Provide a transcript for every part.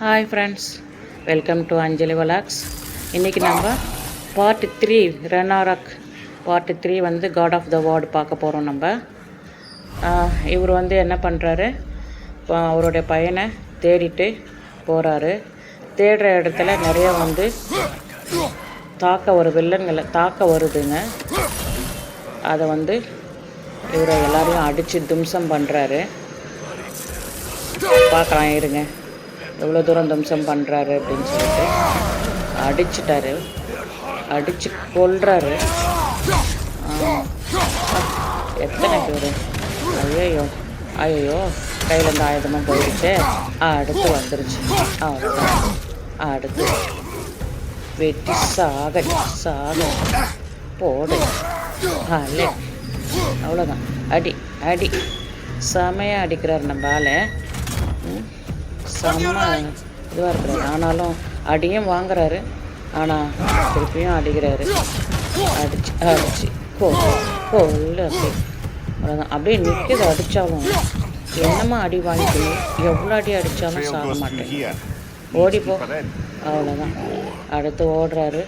Hi friends, welcome to அஞ்சலி வலாக்ஸ். இன்றைக்கி நம்ம part 3 ரனாரக் part 3 வந்து காட் ஆஃப் த வார்டு பார்க்க போகிறோம். நம்ம இவர் வந்து என்ன பண்ணுறாரு, அவருடைய பையனை தேடிட்டு போகிறாரு. தேடுற இடத்துல நிறைய வந்து வில்லன்களை தாக்க வருதுங்க. அதை வந்து இவரை எல்லாரையும் அடித்து தும்சம் பண்ணுறாரு. பார்க்கலாம் இருங்க, எவ்வளோ தூரம் தும்சம் பண்ணுறாரு அப்படின்னு சொல்லிட்டு. அடிச்சிட்டாரு, அடித்து கொல்றாரு. எத்தனை பேர்! ஐயோ ஐயோ, கையிலேருந்து ஆயுதமாக போயிடுச்சு. அடுத்து வந்துருச்சு. அவ்வளோதான், அடுத்து வெட்டி சாக போடு. அல்ல, அவ்வளோதான். அடி அடி செமையாக அடிக்கிறார் நம்ம ஆளை. செம்ம இதுவாக இருக்கிறாரு. ஆனாலும் அடியும் வாங்குறாரு, ஆனால் திருப்பியும் அடிக்கிறாரு. அடிச்சு கொல்லு அப்படி. அவ்வளோதான், அப்படியே நிற்கிது. அடித்தாலும் என்னமா அடி வாங்கிக்கணும், எவ்வளோ அடி அடித்தாலும் சாக மாட்டேன். ஓடிப்போ. அவ்வளோதான். அடுத்து ஓடுறாரு,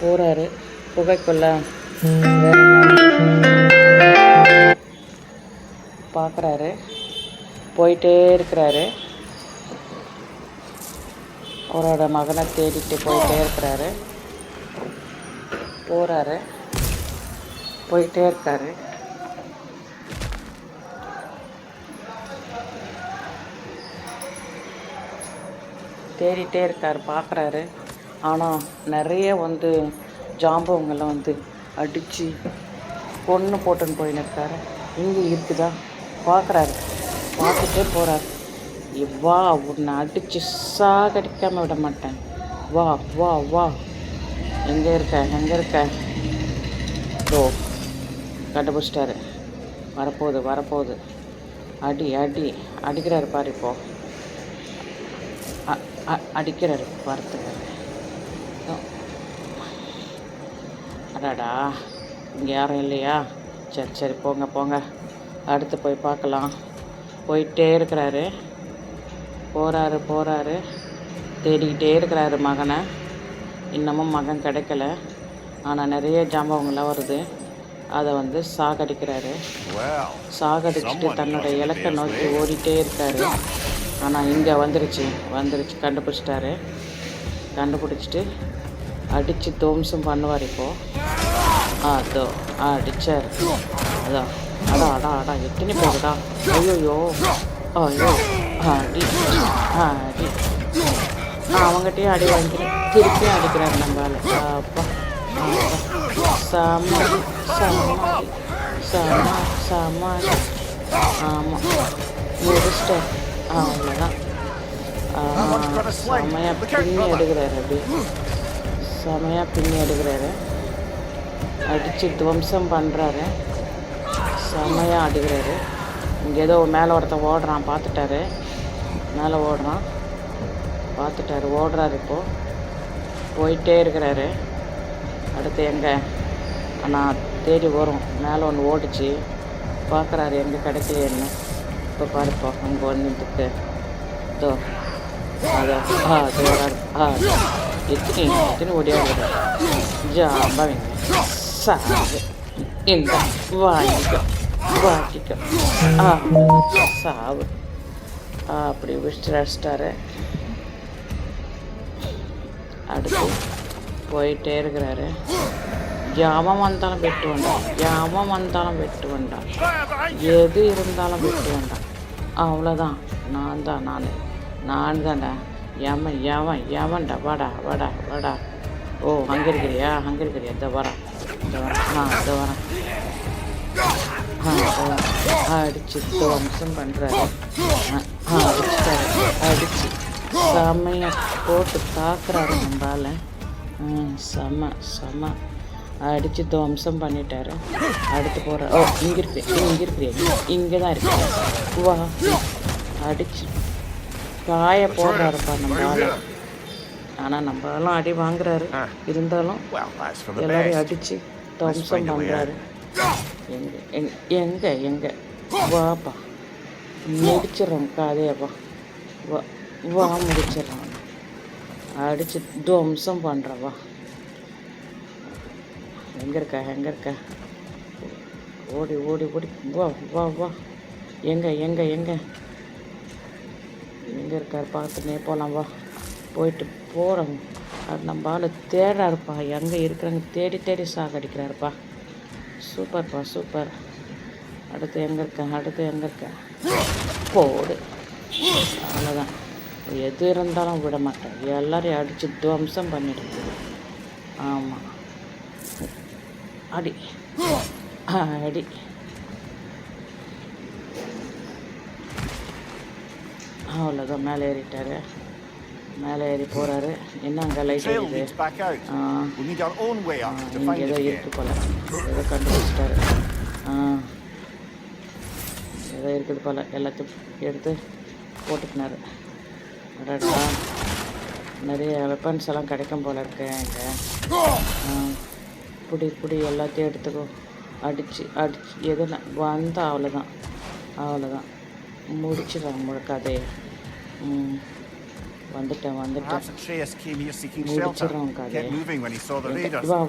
போகிறாரு புகைக்குள்ள. பார்க்குறாரு, போயிட்டே இருக்கிறாரு. அவரோட மகனை தேடிட்டு போயிட்டே இருக்கிறாரு. போயிட்டே இருக்காரு. தேடிட்டே இருக்கார், பார்க்குறாரு. ஆனால் நிறைய வந்து ஜாம்பவங்கெல்லாம் வந்து அடித்து கொன்று போட்டுன்னு போயின்னு இருக்காரு. இங்கே இருக்குதா பார்க்குறாரு, பார்த்துட்டே போகிறார். வா, உன்னை அடித்து சாகடிக்காமல் விட மாட்டேன். வா வா வா. எங்கே இருக்க? ஓ, கண்டுபிடிச்சிட்டாரு. வரப்போகுது. அடிக்கிறாரு பாரு. இப்போ அடிக்கிறாரு வரத்துக்கு. அடாடா, இங்கே யாரும் இல்லையா? சரி போங்க. அடுத்து போய் பார்க்கலாம். போயிட்டே இருக்கிறாரு. போகிறாரு. தேடிக்கிட்டே இருக்கிறாரு மகனை. இன்னமும் மகன் கிடைக்கல. ஆனால் நிறைய ஜாம்பவங்களாம் வருது. அதை வந்து சாகடிக்கிறாரு. சாகடிச்சுட்டு தன்னோட இலக்கை நோக்கி ஓடிட்டே இருக்காரு. ஆனால் இங்கே வந்துருச்சு. கண்டுபிடிச்சிட்டு அடித்து துவம்சம் பண்ணுவார். இப்போது அதோ அடித்தார். அதான் எத்தனை பேருடா! ஐயோ அடி அவங்ககிட்டயே அடி வாங்கிட்டு திருப்பியும் அடிக்கிறாரு நம்மளால. அப்பா, சமாளி. ஆமாம், முடிச்சிட்டார். அவ்வளோதான். செமையாக பின்னி எடுக்கிறாரு. அடித்து துவம்சம் பண்ணுறாரு. செமையாக அடிக்கிறாரு. இங்கே ஏதோ மேலே ஒருத்தன் ஓடுறான், பார்த்துட்டாரு. மேலே ஓடுறாரு. இப்போது போயிட்டே இருக்கிறாரு. அடுத்து எங்கே? ஆனால் தேடி வரும். மேலே ஒன்று ஓடிச்சு. பார்க்குறாரு, எங்கே கிடைக்கலையேன்னு. இப்போ பாருப்போ, அங்கே ஒன்றுத்துக்கு இதோ அது வராரு. எத்தனை ஓடியாடுறாரு. ஜாம்பாங்க சாகு. இந்த வாங்கிக்க சாவு. அப்படி விசிட்டாரு. அடுத்து போயிட்டே இருக்கிறாரு. யாமம் வந்தாலும் வெட்டு வேண்டாம். எது இருந்தாலும் வெட்டு வேண்டாம். அவ்வளோதான். நான் தான்டா. எவன்டா? வாடா. ஓ, அங்கே இருக்கிறியா? இதோ வரேன். அடிச்சு துவம்சம் பண்ணுறாரு. அடிச்சு செம்மையை போட்டு தாக்குறாரு நம்மளால. செம்ம அடித்து துவம்சம் பண்ணிட்டாரு. அடுத்து போகிற. ஓ, இங்கே இருக்கிறியா? இங்கே தான் இருக்கு. வா. அடிச்சு காய போடுறாருப்பா நம்மளால. ஆனால் நம்மளாலும் அடி வாங்குறாரு. இருந்தாலும் எல்லாரையும் அடித்து துவம்சம் பண்ணுறாரு. எங்கே வாப்பா, முடிச்சிடறோம் காதையப்பா. வா முடிச்சிடலாம். அடித்து துவம்சம் பண்ணுறவா. எங்கே இருக்க? ஓடி ஓடி ஓடி வா வா வா. எங்கே இருக்கார் பார்த்துனே போகலாம் வா. போயிட்டு போகிறோம். அது நம்ம ஆள் தேடுறாருப்பா. எங்கே இருக்கிறாங்க தேடி தேடி சாகடிக்கிறாருப்பா. சூப்பர்ப்பா சூப்பர். அடுத்து எங்கே இருக்க? போடு. அவ்வளோதான். எது இருந்தாலும் விட மாட்டேன். எல்லாரையும் அடித்து துவம்சம் பண்ணிடுது. ஆமாம். அடி அவ்வளோதான். மேலே ஏறிட்டாரு. மேலே ஏறி போகிறாரு. என்ன அங்கே லைட் எரியுது. இங்கே ஏதோ இருக்கு போல். ஏதோ கண்டுபிடிச்சிட்டாரு. ஏதோ இருக்குது போல். எல்லாத்தையும் எடுத்து போட்டுக்கினாரு. அடடா, நிறைய வெப்பன்ஸ் எல்லாம் கிடைக்கும் போல் இருக்கு இங்கே. புடி எல்லாத்தையும் எடுத்துக்கோ. அடித்து எதுனா வந்தால் அவ்வளோதான். முடிச்சிடறாங்க முழு கதையை. வந்துட்டேன். முடிச்சிடறோம் கதையை. வா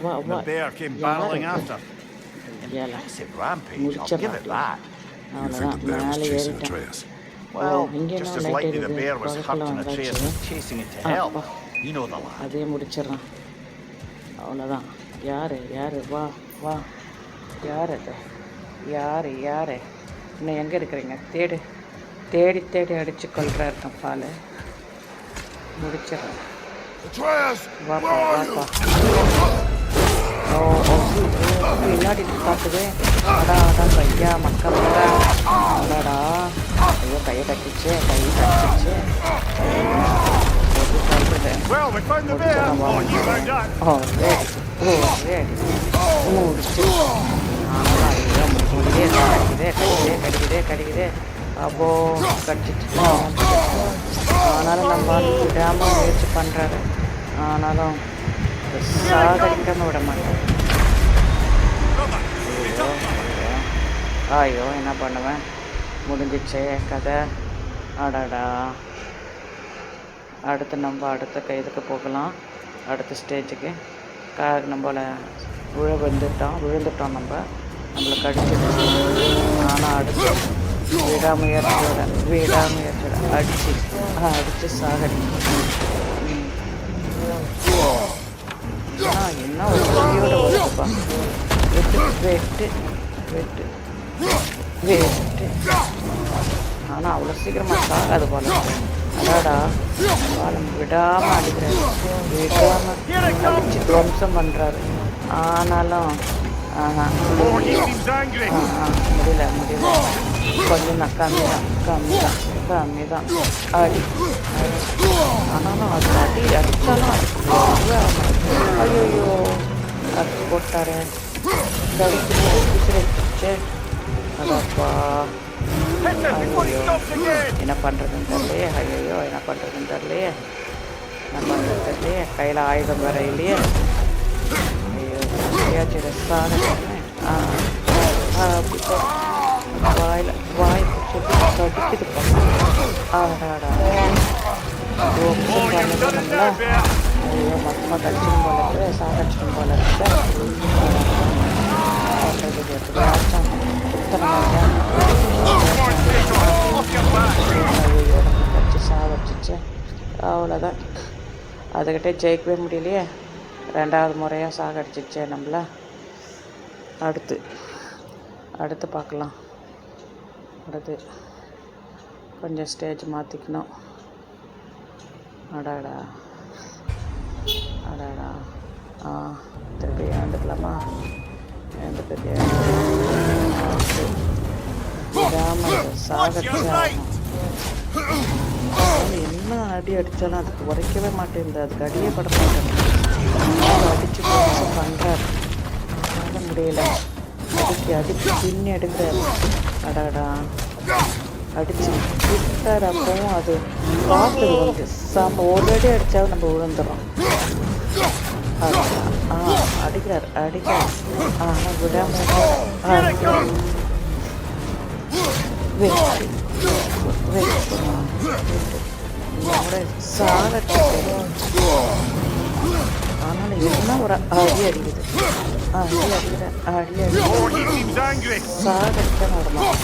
முடிச்சிடலாம். அவ்வளோதான். மேலே ஏறிட்டேன். இங்கே என்ன லைட் எரியுது. குழப்பெல்லாம் வந்தாச்சு. அதே முடிச்சிடறான். அவ்வளோதான். யார் வா. யார் அது? யார் இன்னும் எங்கே இருக்கிறீங்க? தேடி அடித்து கொள்கிறாரு பால். முடிச்சிடறேன். வாப்பா. பின்னாடி பார்த்துது. அடா பையா மக்கள். அடடா, ஐயோ கையை கட்டிச்சு. கடிக்குதே. அப்போ கடிச்சிட்டு. ஆனாலும் நம்ம விடாமல் முயற்சி பண்ணுறாரு. ஆனாலும் சாகடிக்காமல் விட மாட்டேன். ஐயோ என்ன பண்ணுவேன். முடிஞ்சிச்சே கதை. அடடா. அடுத்து நம்ம அடுத்த இதுக்கு போகலாம். அடுத்த ஸ்டேஜுக்கு நம்மளை விழுந்துட்டோம். நம்மளை கடிச்சிடுச்சு. ஆனால் அடுத்து விடாமுயற்சியோட அடித்து சாகடிக்கும். என்ன ஒரு வழியோட வருதுப்பா. வெட்டு. ஆனால் அவ்வளோ சீக்கிரமாக சாகாது போல. அடாடா, பாலம் விடாமல் அடிக்கிறாரு. அடித்து துவம்சம் பண்ணுறாரு. ஆனாலும் முடியல. கொஞ்சம் தான் கம்மி தான் அடி. ஆனாலும் அது அடித்தாலும் ஐயோ அடிச்சு போட்டாரு. கடிச்சு. அதாப்பா. என்ன பண்ணுறதுன்னு தெரியலையே. கையில் ஆயுதம் வர இல்லையே. ஐயோ வாய் கடிக்குதுப்பா. ஆடாடா நம்மள. ஐயோ மொத்தமாக கடிச்சிடும் போல இருக்குது. சாகடிச்சிடும் போல இருக்குது. கடிச்சு சாவடிச்சிச்சு. அவ்வளோதான். அதுக்கிட்டே ஜெயிக்கவே முடியலையே. 2வது முறையாக சாகடிச்சிச்சே நம்மள. அடுத்து பார்க்கலாம். அடுத்து கொஞ்சம் ஸ்டேஜ் மாற்றிக்கணும். அடாடா திருப்பி எழுந்துக்கலாமா? விடாமல் சாகடிச்சா என்ன அடி அடித்தாலும் அதுக்கு உரைக்கவே மாட்டேங்குது. அதுக்கு அடியே பட மாட்டேங்குது. அடித்து பண்ணுறாரு. அதனால முடியல. அடித்து பின்னி எடுக்கிறாரு. அடாடா அடிச்சு விட்டார். அப்பவும் அது பார்க்குது. ஒரு அடி அடித்தாலும் நம்ம விழுந்துடும். அடிக்கிறார். ஆனால் விடாமல் இந்த முறை சாகட்டு. ஆனாலும் என்ன ஒரு அடி அடிக்குது, அடி அடிக்கிற அடி அடி சாகடிக்க விடலாம்.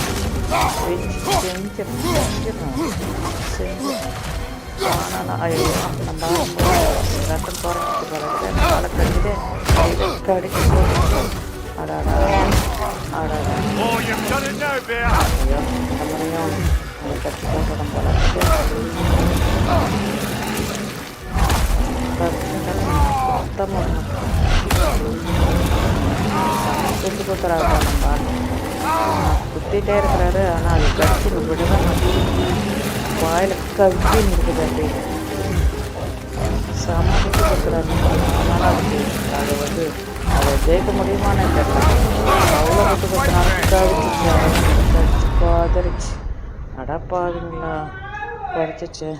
செஞ்சு ஆனாலும் ஐயோ நம்ம ரத்தம் குறைச்சிட்டு பிறகு காலை கடிக்குது, கடிச்சு அடாடா அடாடா. ஐயோ நம்மளையும் அதை கட்டி போட்டுடும் போல சுத்தமாக சுற்றி கொடுத்துறாரு. நம்ம குத்திகிட்டே இருக்கிறாரு, ஆனால் அது கடிச்சு விடவே மாட்டேங்குது. வாயில் கவ்வின்னு இருக்குது. அப்படி செம குத்தி கொடுக்குறாரு. அதனால் அது வந்து அதை ஜெயிக்க முடியுமான்னு தெரியல. அவ்வளோ குத்து கொடுத்தனாலும் கடிச்சு கடிச்சு காதரிச்சு. அடப்பாவீங்களா, படிச்சிச்சு.